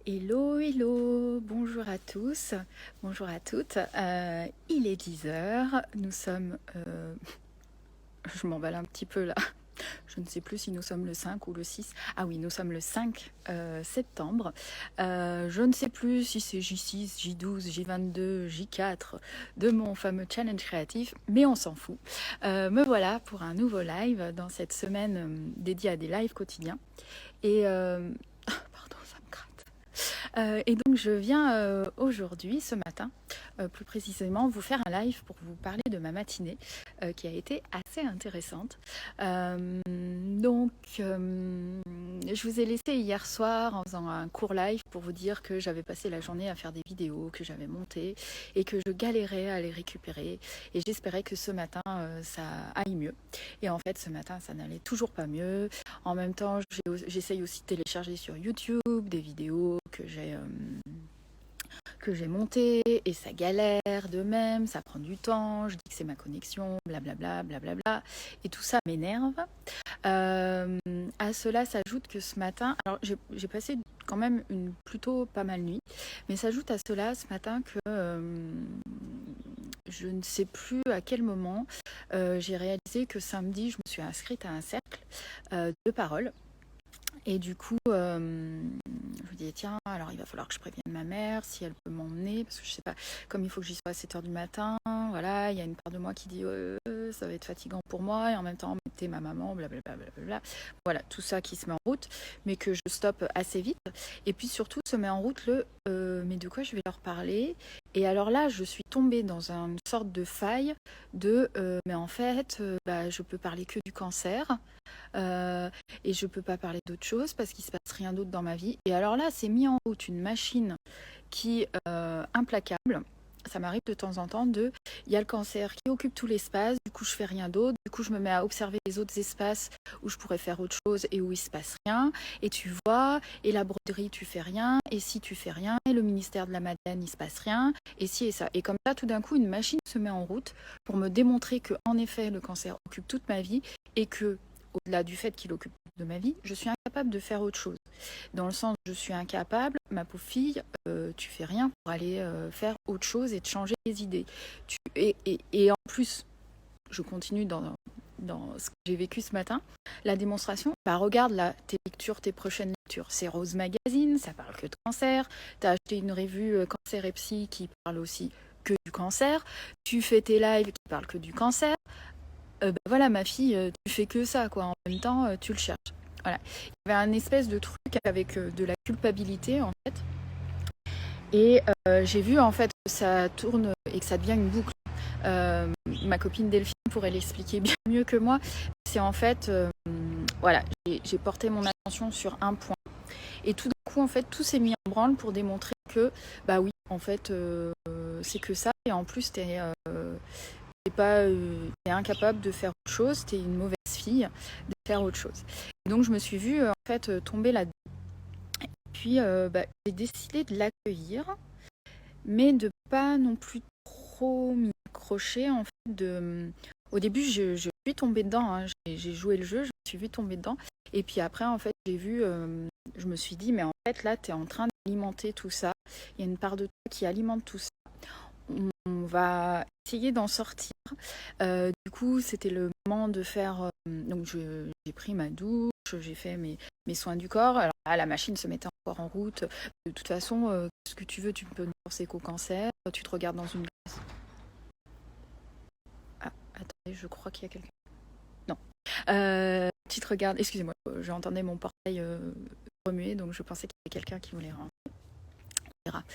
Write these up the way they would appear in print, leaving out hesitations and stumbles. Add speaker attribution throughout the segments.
Speaker 1: Hello, hello, bonjour à tous, bonjour à toutes. Il est 10 heures, nous sommes... je m'emballe un petit peu là, je ne sais plus si nous sommes le 5 ou le 6. Ah oui, nous sommes le 5 septembre. Je ne sais plus si c'est J6, J12, J22, J4 de mon fameux challenge créatif, mais on s'en fout. Me voilà pour un nouveau live dans cette semaine dédiée à des lives quotidiens. Et... pardon, ça me gratte. Et donc je viens aujourd'hui, ce matin, plus précisément, vous faire un live pour vous parler de ma matinée qui a été assez intéressante. Je vous ai laissé hier soir en faisant un court live pour vous dire que j'avais passé la journée à faire des vidéos que j'avais montées et que je galérais à les récupérer. Et j'espérais que ce matin, ça aille mieux. Et en fait, ce matin, ça n'allait toujours pas mieux. En même temps, j'essaye aussi de télécharger sur YouTube des vidéos que j'ai montées et ça galère de même, ça prend du temps, je dis que c'est ma connexion, blablabla, blablabla, et tout ça m'énerve. À cela s'ajoute que ce matin, alors j'ai passé quand même une plutôt pas mal nuit, mais s'ajoute à cela ce matin que je ne sais plus à quel moment j'ai réalisé que samedi je me suis inscrite à un cercle de parole. Et du coup, je me dis, tiens, alors il va falloir que je prévienne ma mère si elle peut m'emmener, parce que je sais pas, comme il faut que j'y sois à 7 h du matin, voilà, il y a une part de moi qui dit, ça va être fatigant pour moi, et en même temps, mettez ma maman, blablabla, blablabla. Voilà, tout ça qui se met en route, mais que je stoppe assez vite. Et puis surtout, se met en route mais de quoi je vais leur parler? Et alors là, je suis tombée dans une sorte de faille mais en fait, je peux parler que du cancer. Et je peux pas parler d'autre chose parce qu'il se passe rien d'autre dans ma vie. Et alors là, c'est mis en route une machine qui implacable. Ça m'arrive de temps en temps il y a le cancer qui occupe tout l'espace, du coup je fais rien d'autre, du coup je me mets à observer les autres espaces où je pourrais faire autre chose et où il se passe rien, et tu vois, et la broderie tu fais rien, et si tu fais rien, et le ministère de la Madeleine il se passe rien, et si et ça. Et comme ça, tout d'un coup, une machine se met en route pour me démontrer que en effet le cancer occupe toute ma vie et que au-delà du fait qu'il occupe de ma vie, je suis incapable de faire autre chose. Dans le sens, je suis incapable, ma pauvre fille, tu fais rien pour aller faire autre chose et te changer les idées. Et en plus, je continue dans ce que j'ai vécu ce matin, la démonstration, regarde là, tes lectures, tes prochaines lectures. C'est Rose Magazine, ça parle que de cancer. Tu as acheté une revue Cancer et Psy qui parle aussi que du cancer. Tu fais tes lives qui parlent que du cancer. Voilà, ma fille, tu fais que ça, quoi. En même temps, tu le cherches. Voilà. Il y avait un espèce de truc avec de la culpabilité, en fait. Et j'ai vu, en fait, que ça tourne et que ça devient une boucle. Ma copine Delphine pourrait l'expliquer bien mieux que moi. C'est en fait, voilà, j'ai porté mon attention sur un point. Et tout d'un coup, en fait, tout s'est mis en branle pour démontrer que, bah oui, en fait, c'est que ça. Et en plus, t'es incapable de faire autre chose, t'es une mauvaise fille de faire autre chose. Et donc je me suis vue en fait tomber là-dedans. Puis j'ai décidé de l'accueillir, mais de pas non plus trop m'y accrocher. En fait, au début, je suis tombée dedans, hein. J'ai joué le jeu, je me suis vue tomber dedans. Et puis après, en fait, je me suis dit, mais en fait, là, tu es en train d'alimenter tout ça. Il y a une part de toi qui alimente tout ça. On va essayer d'en sortir. Du coup, c'était le moment de faire. Donc, j'ai pris ma douche, j'ai fait mes soins du corps. Alors là, la machine se mettait encore en route. De toute façon, ce que tu veux, tu peux ne penser qu'au cancer. Tu te regardes dans une glace. Ah, attendez, je crois qu'il y a quelqu'un. Non. Tu te regardes. Excusez-moi, j'entendais mon portail remuer, donc je pensais qu'il y avait quelqu'un qui voulait rentrer. On verra.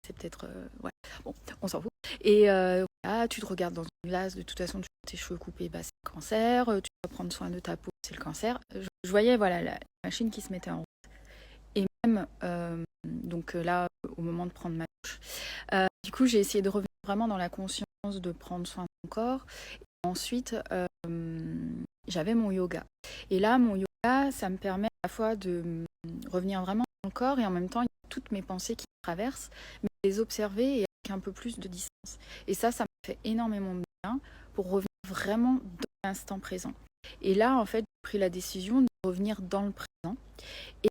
Speaker 1: C'est peut-être. Ouais. Bon, on s'en fout. Et voilà, tu te regardes dans une glace, de toute façon, tu as tes cheveux coupés, c'est le cancer. Tu vas prendre soin de ta peau, c'est le cancer. Je voyais voilà, la machine qui se mettait en route. Et même, là, au moment de prendre ma douche, du coup, j'ai essayé de revenir vraiment dans la conscience de prendre soin de mon corps. Et ensuite, j'avais mon yoga. Et là, mon yoga, ça me permet à la fois de revenir vraiment dans le corps et en même temps, il y a toutes mes pensées qui me traversent, mais les observer et avec un peu plus de distance. Et ça me fait énormément de bien pour revenir vraiment dans l'instant présent. Et là, en fait, j'ai pris la décision de revenir dans le présent. Et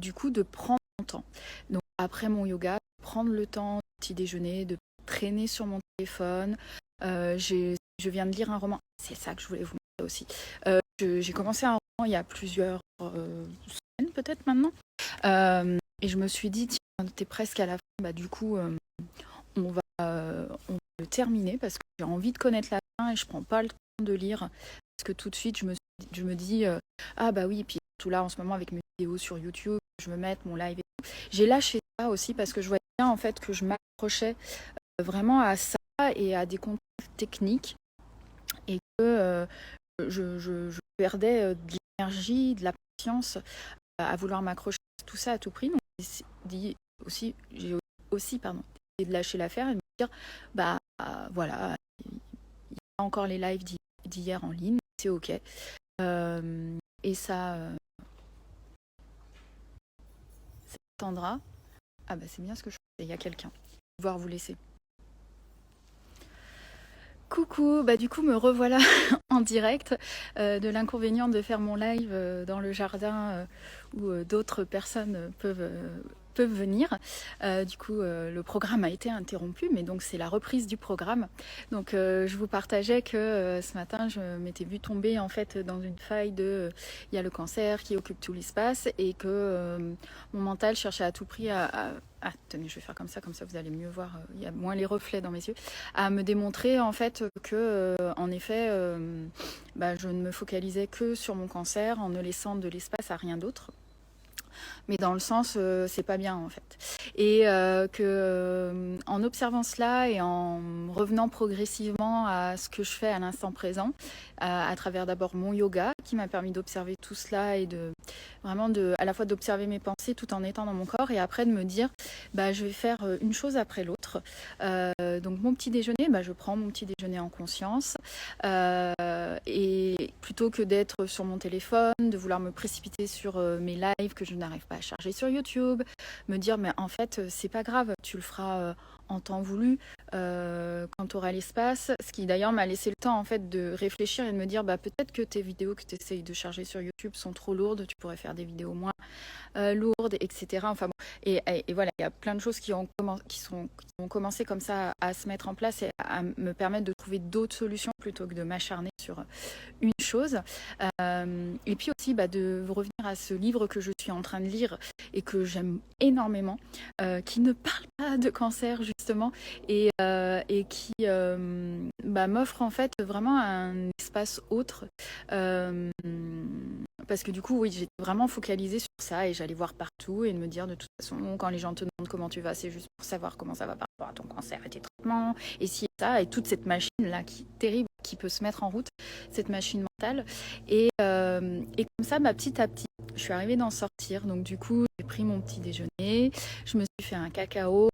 Speaker 1: du coup de prendre mon temps. Donc après mon yoga, prendre le temps du petit déjeuner, de traîner sur mon téléphone. Je viens de lire un roman, c'est ça que je voulais vous montrer aussi. J'ai commencé un roman il y a plusieurs semaines peut-être maintenant. Et je me suis dit, tiens, t'es presque à la fin, bah, du coup, on va le terminer parce que j'ai envie de connaître la fin et je prends pas le temps de lire parce que tout de suite, je me dis, ah bah oui, puis tout là en ce moment avec mes vidéos sur YouTube, je me mette mon live et tout. J'ai lâché ça aussi parce que je voyais bien en fait que je m'accrochais vraiment à ça et à des contenus techniques et que je perdais de l'énergie, de la patience à vouloir m'accrocher à tout ça à tout prix. Donc j'ai aussi décidé de lâcher l'affaire et de me dire bah voilà, il y a encore les lives d'hier en ligne, c'est ok. Et ça attendra. Ah bah c'est bien ce que je fais, il y a quelqu'un. Je vais devoir vous laisser. Coucou, bah du coup me revoilà en direct de l'inconvénient de faire mon live dans le jardin où d'autres personnes peuvent venir. Du coup, le programme a été interrompu, mais donc c'est la reprise du programme. Donc je vous partageais que ce matin, je m'étais vue tomber en fait dans une faille de il y a le cancer qui occupe tout l'espace et que mon mental cherchait à tout prix ah, tenez, je vais faire comme ça vous allez mieux voir, il y a moins les reflets dans mes yeux, à me démontrer en fait que, en effet, je ne me focalisais que sur mon cancer en ne laissant de l'espace à rien d'autre. Mais dans le sens, c'est pas bien en fait. Et en observant cela et en revenant progressivement à ce que je fais à l'instant présent, à travers d'abord mon yoga qui m'a permis d'observer tout cela et à la fois d'observer mes pensées tout en étant dans mon corps et après de me dire je vais faire une chose après l'autre. Donc mon petit déjeuner, je prends mon petit déjeuner en conscience et plutôt que d'être sur mon téléphone, de vouloir me précipiter sur mes lives que je n'arrive pas à charger sur YouTube, me dire mais en fait c'est pas grave, tu le feras en temps voulu quand tu auras l'espace, ce qui d'ailleurs m'a laissé le temps en fait de réfléchir et de me dire peut-être que tes vidéos que tu essayes de charger sur YouTube sont trop lourdes, tu pourrais faire des vidéos moins lourdes, etc. Enfin bon, et voilà, il y a plein de choses qui ont commencé comme ça à se mettre en place et à me permettre de trouver d'autres solutions plutôt que de m'acharner sur une chose. Et puis aussi de revenir à ce livre que je suis en train de lire et que j'aime énormément, qui ne parle pas de cancer justement et qui m'offre en fait vraiment un espace autre. Parce que du coup, oui, j'étais vraiment focalisée sur ça et j'allais voir partout et de me dire de toute façon, quand les gens te demandent comment tu vas, c'est juste pour savoir comment ça va par rapport à ton cancer et tes traitements et si et ça et toute cette machine-là qui est terrible, qui peut se mettre en route, cette machine mentale. Et comme ça, petit à petit, je suis arrivée d'en sortir. Donc du coup, j'ai pris mon petit déjeuner, je me suis fait un cacao.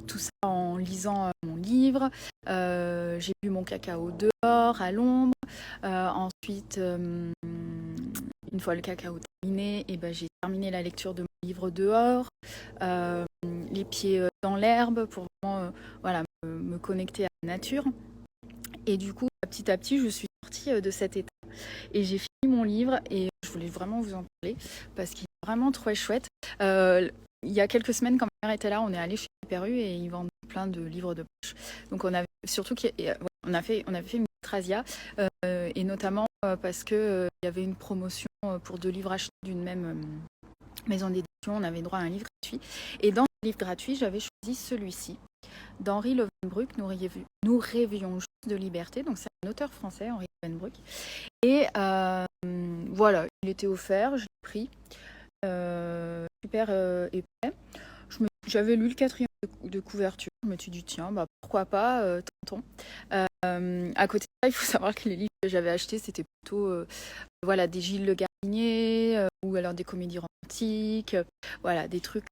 Speaker 1: Tout ça en lisant mon livre. J'ai bu mon cacao dehors, à l'ombre. Ensuite, une fois le cacao terminé, j'ai terminé la lecture de mon livre dehors, les pieds dans l'herbe pour vraiment me connecter à la nature. Et du coup, petit à petit, je suis sortie de cet état et j'ai fini mon livre et je voulais vraiment vous en parler parce qu'il est vraiment trop chouette. Il y a quelques semaines, quand ma mère était là, on est allé chez Perru et ils vendent plein de livres de poche. Donc on avait surtout on a fait une Trasia et notamment parce que il y avait une promotion pour 2 livres achetés d'une même maison d'édition. On avait droit à un livre gratuit. Et dans ce livre gratuit, j'avais choisi celui-ci d'Henri Lovenbruck. Nous rêvions juste de liberté. Donc c'est un auteur français, Henri Lovenbruck. Et voilà, il était offert, je l'ai pris. Super épais. J'avais lu le 4e de couverture. Je me suis dit, tiens, pourquoi pas, tentons. À côté de ça, il faut savoir que les livres que j'avais achetés, c'était plutôt des Gilles Le Gardinier ou alors des comédies romantiques, des trucs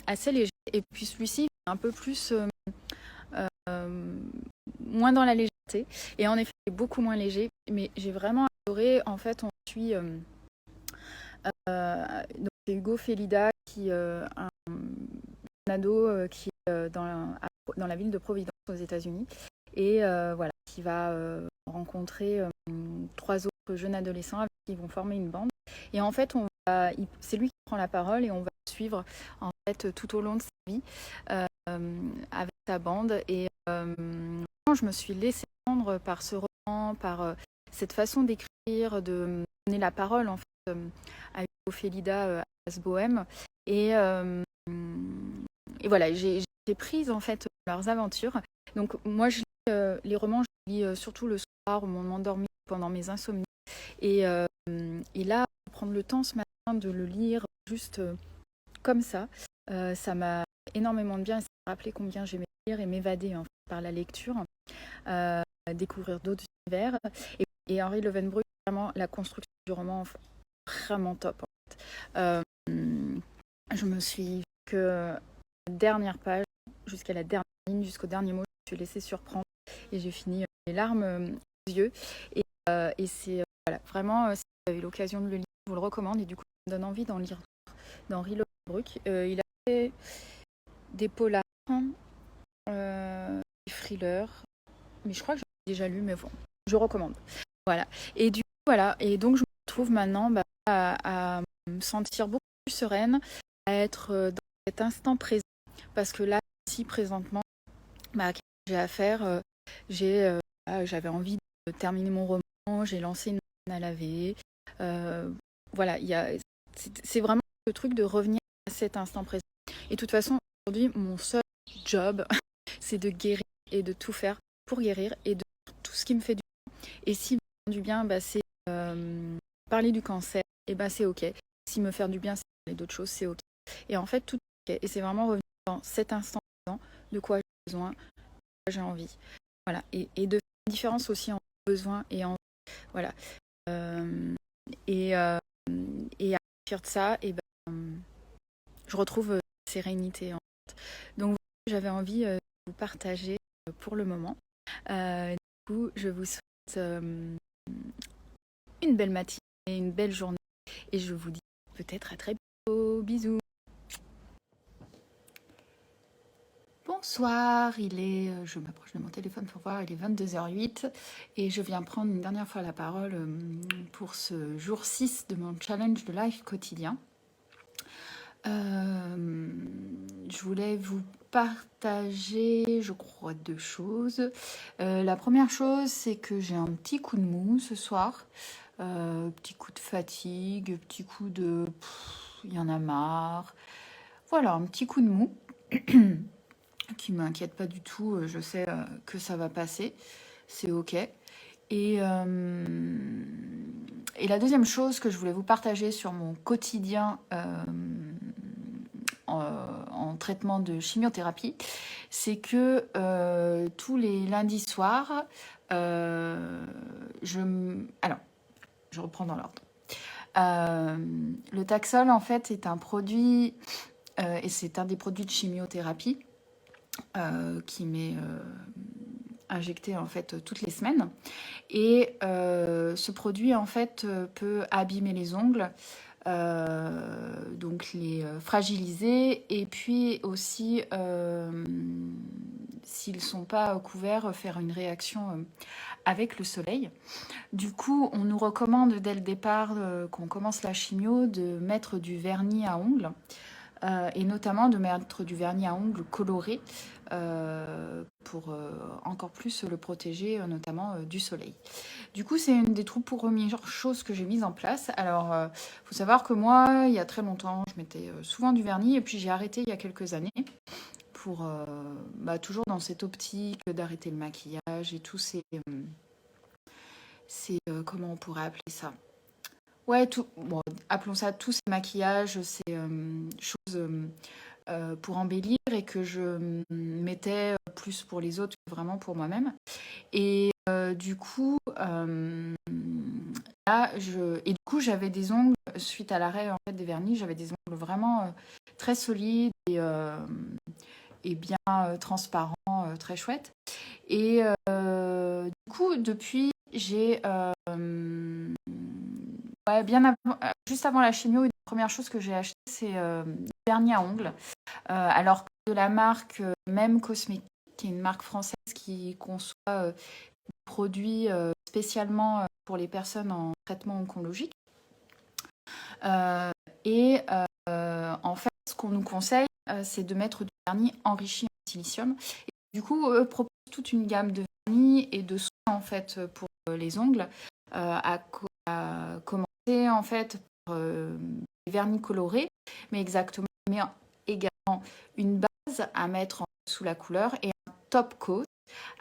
Speaker 1: assez légers. Et puis celui-ci, un peu plus, moins dans la légèreté. Et en effet, il est beaucoup moins léger, mais j'ai vraiment adoré. En fait, on suit... donc c'est Hugo Félida qui un ado qui est dans la ville de Providence aux États-Unis et qui va rencontrer 3 autres jeunes adolescents avec qui ils vont former une bande et en fait c'est lui qui prend la parole et on va suivre en fait tout au long de sa vie avec sa bande. Et je me suis laissée prendre par ce roman, par cette façon d'écrire, de donner la parole en fait à Ophélia Bohème. Et voilà, j'ai été prise en fait de leurs aventures. Donc moi, je lis les romans, je lis surtout le soir au moment d'endormir pendant mes insomnies. Et là, prendre le temps ce matin de le lire juste comme ça m'a énormément de bien. Et ça m'a rappelé combien j'aimais lire et m'évader en fait, par la lecture, découvrir d'autres univers. Et Henri Levenbrun, vraiment la construction du roman, vraiment top. En fait. Je me suis que la dernière page, jusqu'à la dernière ligne, jusqu'au dernier mot, je me suis laissée surprendre et j'ai fini les larmes aux yeux. Et c'est voilà, vraiment, si vous avez l'occasion de le lire, je vous le recommande. Et du coup, ça me donne envie d'en lire d'Henri Levenbrun. Il a fait des polars, des thrillers, mais je crois que j'ai déjà lu, mais bon, je recommande. Voilà. Et du coup, voilà. Et donc, je me retrouve maintenant à me sentir beaucoup plus sereine, à être dans cet instant présent. Parce que là, ici, présentement, qu'est-ce que j'ai à faire j'avais envie de terminer mon roman, j'ai lancé une machine à laver. Voilà, c'est vraiment le truc de revenir à cet instant présent. Et de toute façon, aujourd'hui, mon seul job, c'est de guérir et de tout faire pour guérir et de faire tout ce qui me fait du bien. Et si me faire du bien, c'est parler du cancer, et c'est ok. Si me faire du bien, c'est parler d'autres choses, c'est ok. Et en fait, tout est ok. Et c'est vraiment revenir dans cet instant présent, de quoi j'ai besoin, de quoi j'ai envie. Voilà. Et de faire une différence aussi en besoin et en... Voilà. Et à partir de ça, je retrouve sérénité. En fait. Donc, j'avais envie de vous partager pour le moment. Du coup, je vous souhaite une belle matinée, une belle journée. Et je vous dis peut-être à très bientôt. Bisous. Bonsoir, je m'approche de mon téléphone pour voir, il est 22h08 et je viens prendre une dernière fois la parole pour ce jour 6 de mon challenge de life quotidien. Je voulais vous partager, je crois, 2 choses. La première chose, c'est que j'ai un petit coup de mou ce soir, petit coup de fatigue, petit coup de... il y en a marre. Voilà, un petit coup de mou qui m'inquiète pas du tout. Je sais que ça va passer, c'est ok. Et la deuxième chose que je voulais vous partager sur mon quotidien en traitement de chimiothérapie, c'est que tous les lundis soirs, alors, je reprends dans l'ordre. Le Taxol, en fait, est un produit, et c'est un des produits de chimiothérapie qui m'est injecté en fait toutes les semaines. Et ce produit, en fait, peut abîmer les ongles, donc les fragiliser, et puis aussi, s'ils ne sont pas couverts, faire une réaction avec le soleil. Du coup, on nous recommande dès le départ qu'on commence la chimio de mettre du vernis à ongles. Et notamment de mettre du vernis à ongles coloré pour encore plus le protéger, notamment du soleil. Du coup, c'est une des toutes premières choses que j'ai mises en place. Alors, faut savoir que moi, il y a très longtemps, je mettais souvent du vernis et puis j'ai arrêté il y a quelques années pour toujours dans cette optique d'arrêter le maquillage et tous ces comment on pourrait appeler ça? Ouais, bon, appelons ça tous ces maquillages, ces choses pour embellir et que je mettais plus pour les autres que vraiment pour moi-même. Et du coup, j'avais des ongles, suite à l'arrêt en fait, des vernis, j'avais des ongles vraiment très solides et bien transparents, très chouettes. Et du coup, depuis, j'ai... juste avant la chimio, une première chose que j'ai acheté, c'est du vernis à ongles. Alors que de la marque Même Cosmétique, qui est une marque française qui conçoit des produits spécialement pour les personnes en traitement oncologique. Et en fait, ce qu'on nous conseille, c'est de mettre du vernis enrichi en silicium. Et du coup, eux proposent toute une gamme de vernis et de soins en fait pour les ongles, à commencer en fait par des vernis colorés, mais également une base à mettre sous la couleur et un top coat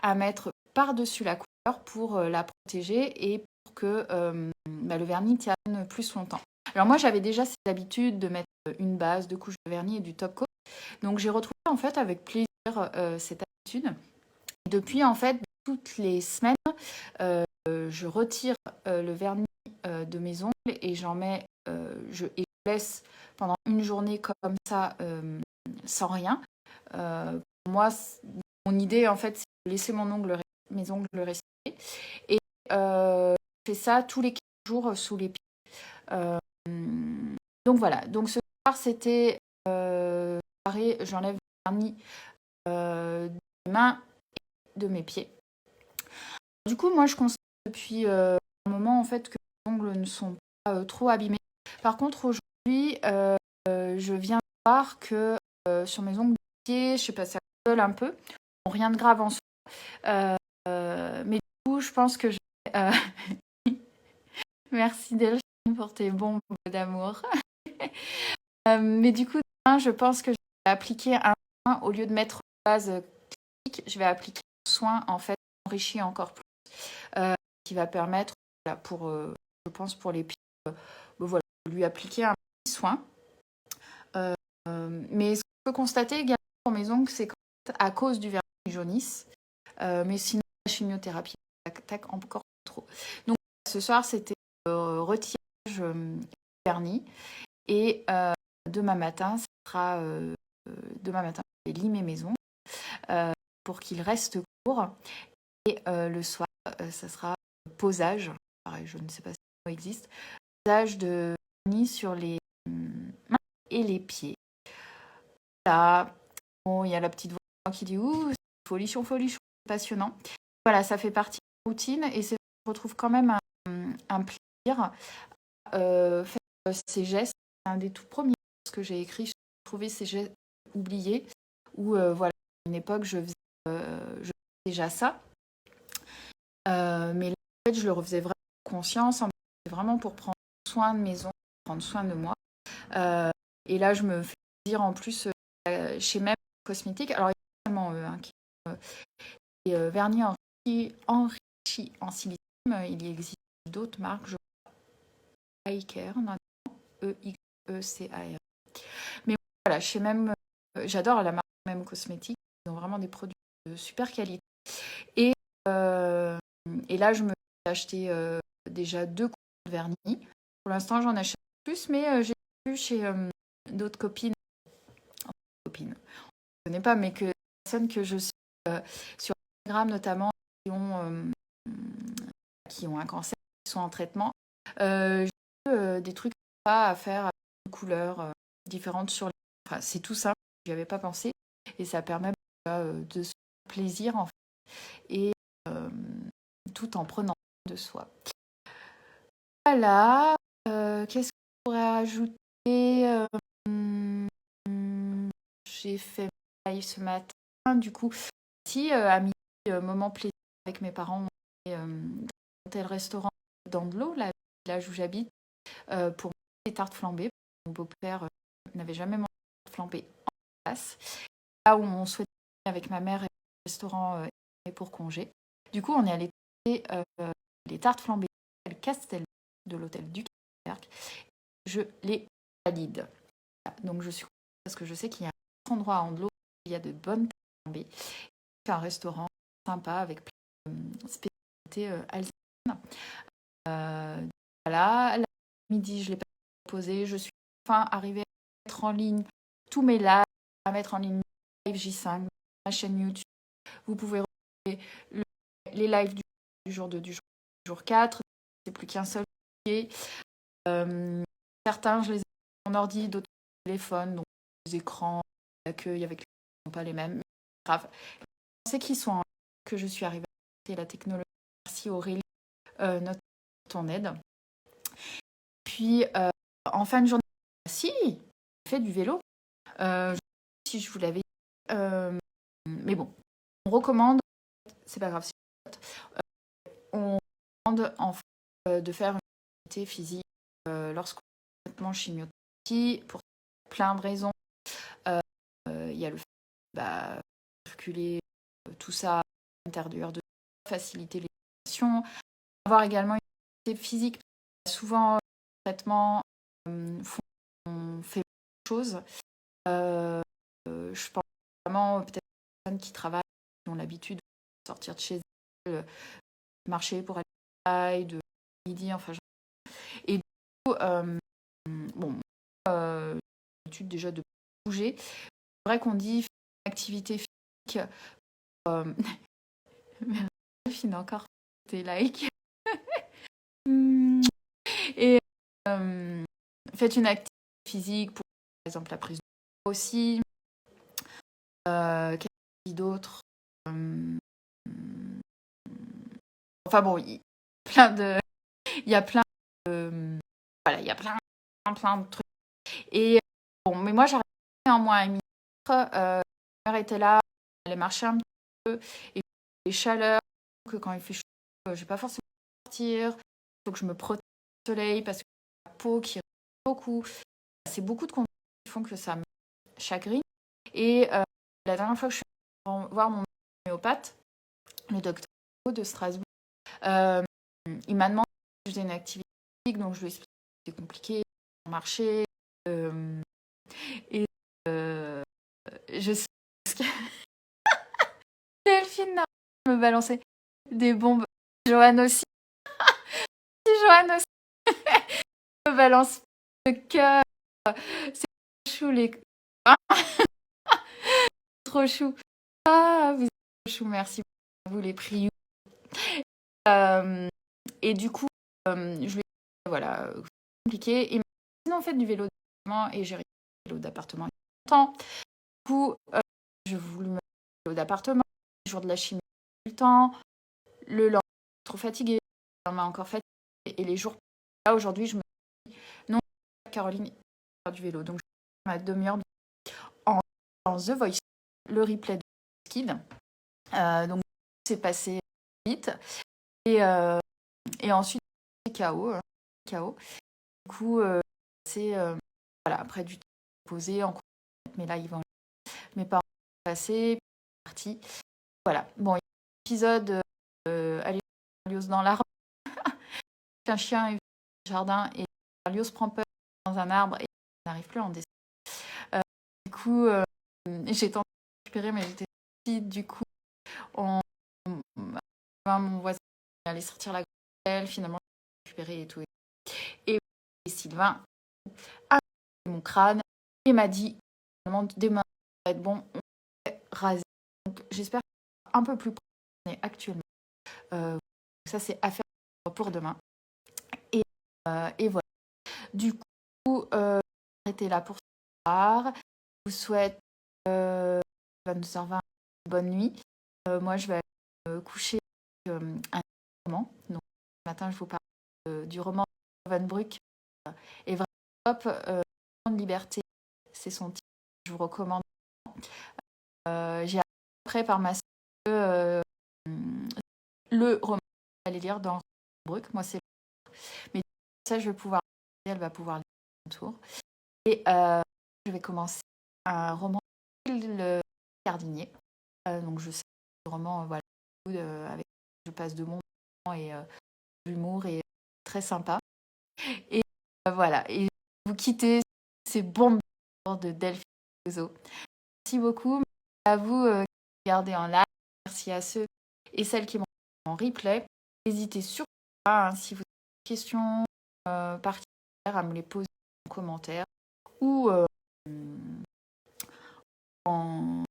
Speaker 1: à mettre par-dessus la couleur pour la protéger et pour que le vernis tienne plus longtemps. Alors moi, j'avais déjà cette habitude de mettre une base, 2 couches de vernis et du top coat. Donc j'ai retrouvé en fait avec plaisir cette habitude. Et depuis en fait, toutes les semaines, je retire le vernis de mes ongles et je laisse pendant une journée comme ça sans rien. Pour moi, mon idée en fait, c'est de laisser mes ongles respirer. Et je fais ça tous les 15 jours sous les pieds. Euh, donc voilà, donc ce soir c'était j'enlève le vernis de mes mains et de mes pieds. Du coup, moi je constate depuis un moment en fait que mes ongles ne sont pas trop abîmés. Par contre, aujourd'hui, je viens de voir que sur mes ongles de pied, je sais pas, ça colle un peu. Bon, rien de grave en soi. Mais du coup, je pense que merci Delphine pour tes bons mots d'amour. Mais du coup, demain, je pense que je vais appliquer un soin au lieu de mettre une base classique, je vais appliquer un soin en fait enrichi encore plus, qui va permettre, voilà, je pense pour les pieds, voilà, lui appliquer un petit soin. Mais ce qu'on peut constater également pour mes ongles, c'est qu'à cause du vernis, ils jaunissent. Mais sinon, la chimiothérapie attaque encore trop. Donc ce soir, c'était retirage vernis. Et demain matin, je vais limer mes ongles pour qu'ils restent courts. Et le soir, ça sera posage. Pareil, je ne sais pas si ça existe. Posage de vernis sur les mains et les pieds. Là, bon, il y a la petite voix qui dit ouh, folichon, passionnant. Voilà, ça fait partie de la routine et je retrouve quand même un plaisir à faire ces gestes. C'est un des tout premiers gestes que j'ai écrit. J'ai trouvé ces gestes oubliés où, voilà, à une époque, je faisais déjà ça. Mais là, en fait, je le refaisais vraiment en conscience, vraiment pour prendre soin de mes ongles, prendre soin de moi. Et là, je me fais plaisir en plus chez même cosmétique. Alors, il y a seulement qui est vernis enrichi en silicium. Il y existe d'autres marques, je crois, iCare, EXECAR. Mais voilà, chez même, j'adore la marque même cosmétique. Ils ont vraiment des produits de super qualité. Et, et là, je me suis acheté déjà 2 couches de vernis. Pour l'instant, j'en achète plus, mais j'ai vu chez d'autres copines, on ne connaît pas, mais que des personnes que je suis sur Instagram notamment, qui ont un cancer, qui sont en traitement. J'ai vu des trucs à faire avec des couleurs différentes sur les... Enfin, c'est tout simple, je n'y avais pas pensé. Et ça permet de se faire plaisir, en fait, et tout en prenant soin de soi. Voilà. Qu'est-ce que je pourrais rajouter J'ai fait ma live ce matin. Du coup, si à midi, moment plaisir avec mes parents, on est dans un tel restaurant d'Andelo, là, le village où j'habite, pour manger des tartes flambées. Mon beau-père n'avait jamais mangé de tartes flambées en place. Là où on souhaitait avec ma mère et le restaurant pour congé. Du coup, on est allé tester les tartes flambées à Castel de l'hôtel du Castelberg. Je les valide. Donc je suis contente parce que je sais qu'il y a un endroit à Andelo où il y a de bonnes tartes flambées. C'est un restaurant sympa avec plein de spécialités alsaciennes. Voilà, midi, je l'ai pas posé. Je suis enfin arrivée à mettre en ligne tous mes lives, à mettre en ligne live J5, ma chaîne YouTube. Vous pouvez retrouver les lives du jour 2, du jour 4. C'est plus qu'un seul fichier. Certains, je les ai sur mon ordi, d'autres sur mon téléphone. Donc, les écrans d'accueil avec les ne sont pas les mêmes. Mais c'est grave. C'est qu'ils sont en ligne que je suis arrivée à adapter la technologie. Merci Aurélie, notre ton aide. Puis, en fin de journée, Si, j'ai fait du vélo. Je sais pas si je vous l'avais dit. Mais bon, on recommande, c'est pas grave, on recommande en fait, de faire une activité physique lorsqu'on est traitement chimiothérapie pour plein de raisons. Il y a le fait de circuler tout ça, interdire de faciliter l'élimination, avoir également une activité physique. Souvent, les traitements on fait beaucoup de choses. Je pense vraiment peut-être aux personnes qui travaillent, qui ont l'habitude de sortir de chez elles, marcher pour aller au travail, de midi, enfin. Et du coup, bon, j'ai l'habitude déjà de bouger. C'est vrai qu'on dit une activité physique. Delphine a encore des likes. Et faites une activité physique pour, par exemple, la prise de poids aussi. Qu'est-ce qu'il y a d'autre? Enfin bon, il y a plein de, voilà, il y a plein de trucs. Et bon, mais moi j'arrivais en moins à 1 minute. Ma mère était là, elle allait marcher un petit peu. Et puis les chaleurs, que quand il fait chaud, je n'ai pas forcément sortir. Il faut que je me protège du soleil parce que la peau qui irrite beaucoup. C'est beaucoup de conditions qui font que ça me chagrine. Et la dernière fois que je suis allée voir mon homéopathe, le docteur de Strasbourg, il m'a demandé si je faisais une activité physique, donc je lui ai expliqué que c'était compliqué, marcher. Et je sais que Delphine me balançait des bombes. Joanne aussi. Joanne aussi me balance le cœur. C'est chou les. Ah, trop chou. Ah, vous êtes trop chou, merci à vous les prix. Et du coup, je lui ai dit, voilà, c'est compliqué. Et sinon, on fait du vélo d'appartement et j'ai réussi le vélo d'appartement il y a longtemps. Du coup, je voulais me mettre au vélo d'appartement. Le jour de la chimie, j'ai eu le temps. Le lendemain, trop fatiguée. Le lendemain, encore fatiguée. Et les jours. Là, aujourd'hui, je me dis, non, Caroline, faire du vélo. Donc, je vais ma demi-heure en The Voice, le replay de Skid. Donc, c'est passé vite. Et ensuite, KO. KO. Du coup, c'est voilà, après du temps posé en mais là, ils vont mes parents sont passés, partis. Voilà. Bon, il y a un épisode aller Berlioz dans l'arbre. Un chien est dans le jardin et Berlioz prend peur dans un arbre et il n'arrive plus à en descendre. Du coup, j'ai tenté de récupérer, mais j'étais petite. Du coup, mon voisin allait sortir la grêle. Finalement, j'ai récupéré et tout. Et Sylvain a mon crâne et m'a dit demain, ça va être bon, on va raser. Donc, j'espère que c'est un peu plus proche actuellement. Ça, c'est à faire pour demain. Et voilà. Du coup, j'étais là pour ce soir. Je vous souhaite 22h20, bonne nuit. Moi, je vais aller me coucher un roman. Donc, ce matin, je vous parle du roman de Van Bruck. Et vraiment, top, de liberté, c'est son titre. Je vous recommande. J'ai appris par ma soeur le roman qu'elle allait lire dans Van Bruck. Moi, c'est mais ça, je vais pouvoir. Elle va pouvoir lire à son tour. Et je vais commencer un roman, Le Jardinier. Donc, je sais le roman, voilà, avec je passe de mon temps et d'humour et très sympa. Et voilà. Et vous quittez ces bombes de Delphine Ozo. Merci beaucoup. Merci à vous qui regardez en live. Merci à ceux et celles qui m'ont en replay. N'hésitez surtout pas, si vous avez des questions particulières, à me les poser en commentaire ou en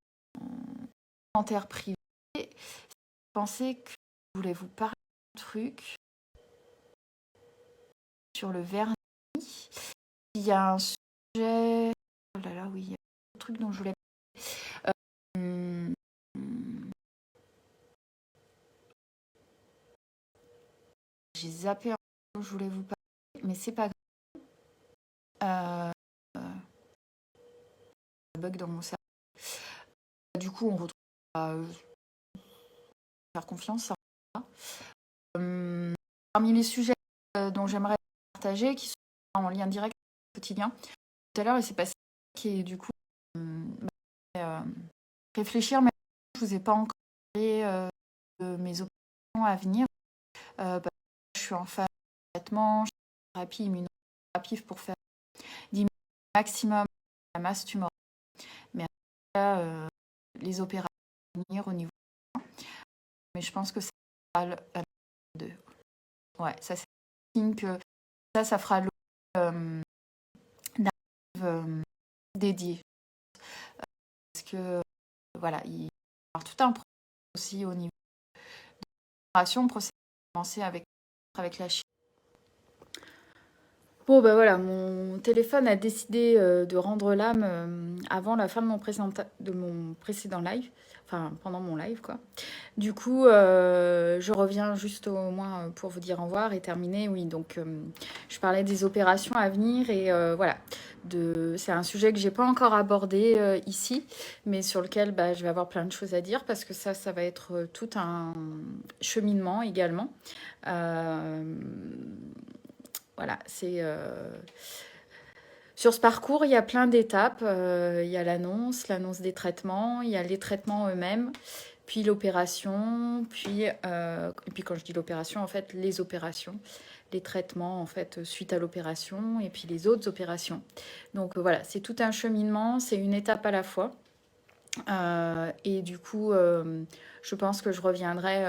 Speaker 1: commentaire privé. Je pensais que je voulais vous parler d'un truc sur le vernis. Il y a un sujet. Oh là là, oui, il y a un truc dont je voulais parler. J'ai zappé un truc dont je voulais vous parler, mais c'est pas grave. bug dans mon cerveau. Du coup, on retrouve à faire confiance. Parmi les sujets dont j'aimerais partager, qui sont en lien direct avec le quotidien, tout à l'heure, il s'est passé qui est du coup réfléchir, mais je ne vous ai pas encore parlé de mes opérations à venir. Parce que je suis en phase de traitement, je fais une thérapie immunothérapie pour faire diminuer au maximum la masse tumorale. Mais après, les opérations à venir au niveau. Mais je pense que ça fera de. Ouais, ça c'est un signe que ça fera l'objet d'un livre dédié. Parce que voilà, il va y avoir tout un processus aussi au niveau de l'opération, processus commencé avec la chimie. Bon, bah voilà, mon téléphone a décidé de rendre l'âme avant la fin de mon précédent live, enfin pendant mon live quoi. Du coup, je reviens juste au moins pour vous dire au revoir et terminer. Oui, donc je parlais des opérations à venir et voilà, c'est un sujet que j'ai pas encore abordé ici, mais sur lequel je vais avoir plein de choses à dire parce que ça va être tout un cheminement également. Voilà, c'est sur ce parcours, il y a plein d'étapes. Il y a l'annonce des traitements, il y a les traitements eux-mêmes, puis l'opération, et puis quand je dis l'opération, en fait, les opérations, les traitements en fait suite à l'opération, et puis les autres opérations. Donc voilà, c'est tout un cheminement, c'est une étape à la fois. Et du coup, je pense que je reviendrai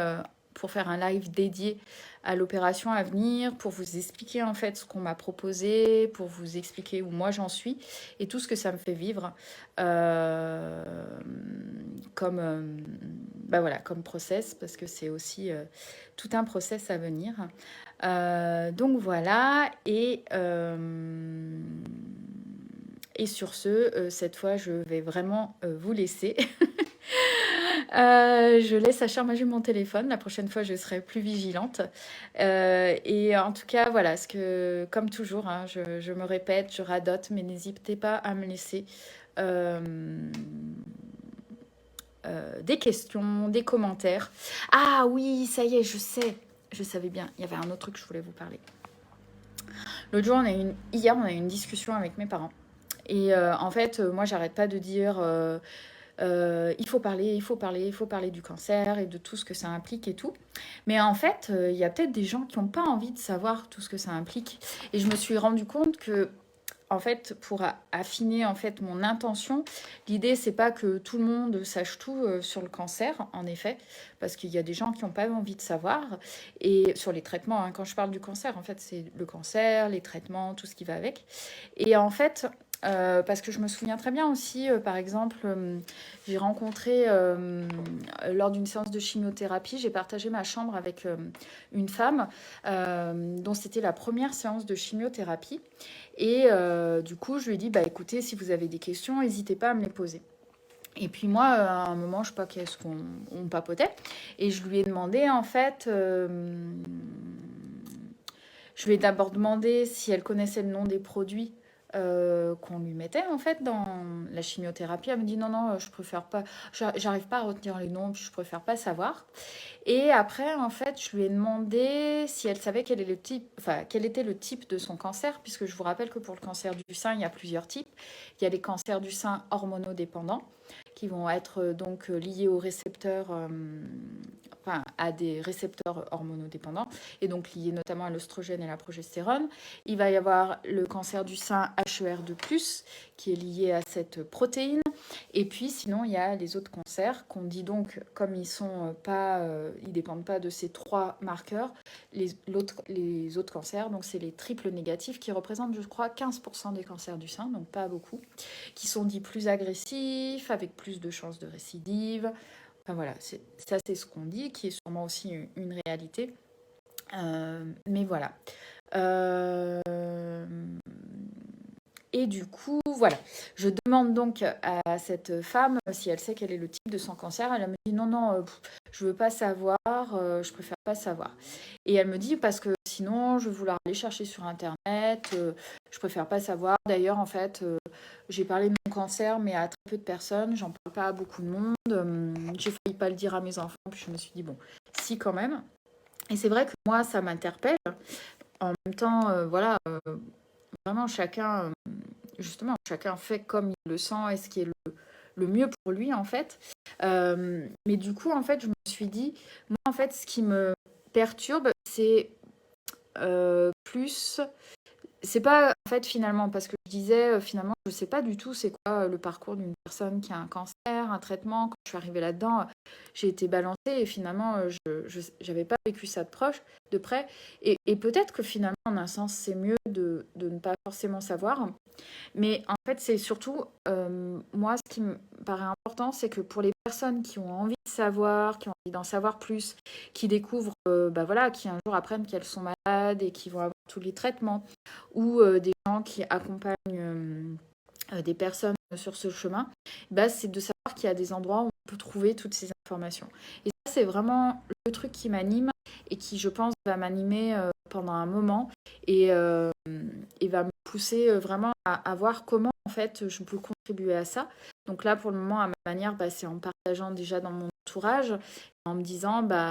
Speaker 1: pour faire un live dédié à l'opération à venir, pour vous expliquer en fait ce qu'on m'a proposé, pour vous expliquer où moi j'en suis et tout ce que ça me fait vivre comme, voilà, comme process, parce que c'est aussi tout un process à venir. Donc voilà, et sur ce, cette fois, je vais vraiment vous laisser. Je laisse à charmager mon téléphone. La prochaine fois, je serai plus vigilante. Et en tout cas, voilà, comme toujours, hein, je me répète, je radote, mais n'hésitez pas à me laisser des questions, des commentaires. Ah oui, ça y est, je sais. Je savais bien. Il y avait un autre truc que je voulais vous parler. L'autre jour, hier, on a eu une discussion avec mes parents. Et en fait, moi, j'arrête pas de dire il faut parler du cancer et de tout ce que ça implique et tout. Mais en fait, il y a peut-être des gens qui n'ont pas envie de savoir tout ce que ça implique. Et je me suis rendu compte que, en fait, pour affiner en fait mon intention, l'idée c'est pas que tout le monde sache tout sur le cancer, en effet, parce qu'il y a des gens qui n'ont pas envie de savoir. Et sur les traitements, hein, quand je parle du cancer, en fait, c'est le cancer, les traitements, tout ce qui va avec. Et en fait, parce que je me souviens très bien aussi, par exemple, j'ai rencontré lors d'une séance de chimiothérapie, j'ai partagé ma chambre avec une femme dont c'était la première séance de chimiothérapie. Et du coup, je lui ai dit, écoutez, si vous avez des questions, n'hésitez pas à me les poser. Et puis moi, à un moment, je sais pas qu'est-ce qu'on papotait, et je lui ai demandé, en fait, je lui ai d'abord demandé si elle connaissait le nom des produits qu'on lui mettait en fait dans la chimiothérapie. Elle me dit non, je préfère pas, j'arrive pas à retenir les noms, puis je préfère pas savoir. Et après, en fait, je lui ai demandé si elle savait quel était le type de son cancer, puisque je vous rappelle que pour le cancer du sein, il y a plusieurs types. Il y a les cancers du sein hormonodépendants, qui vont être donc liés aux récepteurs, à des récepteurs hormonodépendants, et donc liés notamment à l'oestrogène et la progestérone. Il va y avoir le cancer du sein HER2+, qui est lié à cette protéine. Et puis sinon, il y a les autres cancers qu'on dit donc, comme ils dépendent pas de ces trois marqueurs, les autres cancers, donc c'est les triples négatifs qui représentent, je crois, 15% des cancers du sein, donc pas beaucoup, qui sont dits plus agressifs, avec plus de chances de récidive. Enfin voilà, ça c'est ce qu'on dit, qui est sûrement aussi une réalité. Mais voilà. Et du coup, voilà. Je demande donc à cette femme si elle sait quel est le type de son cancer. Elle me dit non, je veux pas savoir, je préfère pas savoir. Et elle me dit parce que sinon, je vais vouloir aller chercher sur Internet Je préfère pas savoir. D'ailleurs, en fait, j'ai parlé de mon cancer, mais à très peu de personnes. J'en parle pas à beaucoup de monde. J'ai failli pas le dire à mes enfants, puis je me suis dit, bon, si quand même. Et c'est vrai que moi, ça m'interpelle. En même temps, voilà, vraiment chacun, justement, chacun fait comme il le sent et ce qui est le mieux pour lui, en fait. Mais du coup, en fait, je me suis dit, moi, en fait, ce qui me perturbe, c'est plus c'est pas en fait finalement parce que je disais finalement je sais pas du tout c'est quoi le parcours d'une personne qui a un cancer, un traitement. Quand je suis arrivée là-dedans, j'ai été balancée et finalement je j'avais pas vécu ça de près. Et peut-être que finalement en un sens c'est mieux de ne pas forcément savoir. Mais en fait, c'est surtout, moi, ce qui me paraît important, c'est que pour les personnes qui ont envie de savoir, qui ont envie d'en savoir plus, qui découvrent, bah voilà, qui un jour apprennent qu'elles sont malades et qui vont avoir tous les traitements, ou des gens qui accompagnent des personnes sur ce chemin, bah, c'est de savoir qu'il y a des endroits où on peut trouver toutes ces informations. Et ça, c'est vraiment le truc qui m'anime et qui, je pense, va m'animer pendant un moment et va me pousser vraiment à voir comment, en fait, je peux contribuer à ça. Donc là, pour le moment, à ma manière, bah, c'est en partageant déjà dans mon entourage, en me disant, bah,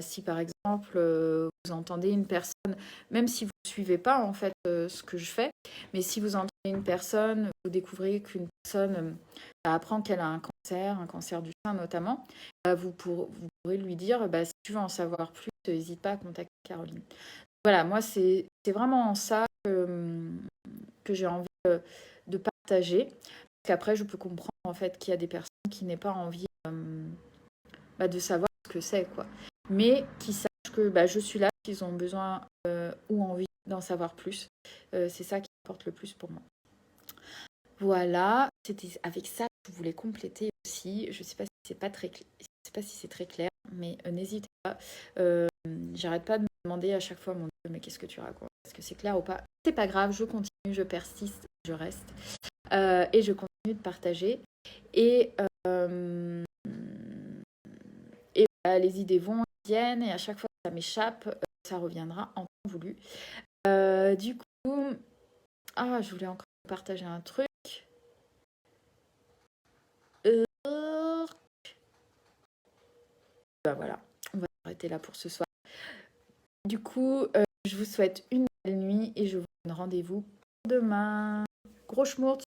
Speaker 1: si par exemple, vous entendez une personne, même si vous ne suivez pas, en fait, ce que je fais, mais si vous entendez une personne, vous découvrez qu'une personne apprend qu'elle a un cancer du sein notamment, bah, vous pourrez lui dire, bah, si tu veux en savoir plus, n'hésite pas à contacter Caroline. Voilà, moi, c'est vraiment ça que j'ai envie de partager. Parce qu'après, je peux comprendre en fait qu'il y a des personnes qui n'aient pas envie bah, de savoir ce que c'est, quoi. Mais qui sachent que bah, je suis là, qu'ils ont besoin ou envie d'en savoir plus. C'est ça qui importe le plus pour moi. Voilà, c'était avec ça que je voulais compléter aussi. Je sais pas si c'est pas très je sais pas si c'est très clair, mais n'hésitez pas. Euh, J'arrête pas de me demander à chaque fois, mon Dieu, mais qu'est-ce que tu racontes? Est-ce que c'est clair ou pas? C'est pas grave, je continue, je persiste, je reste. Et je continue de partager. Et, euh, et voilà, les idées vont, viennent, et à chaque fois que ça m'échappe, ça reviendra en temps voulu. Du coup, je voulais encore partager un truc. Euh, Bah voilà, on va arrêter là pour ce soir. Du coup, je vous souhaite une belle nuit et je vous donne rendez-vous pour demain. Gros schmurz!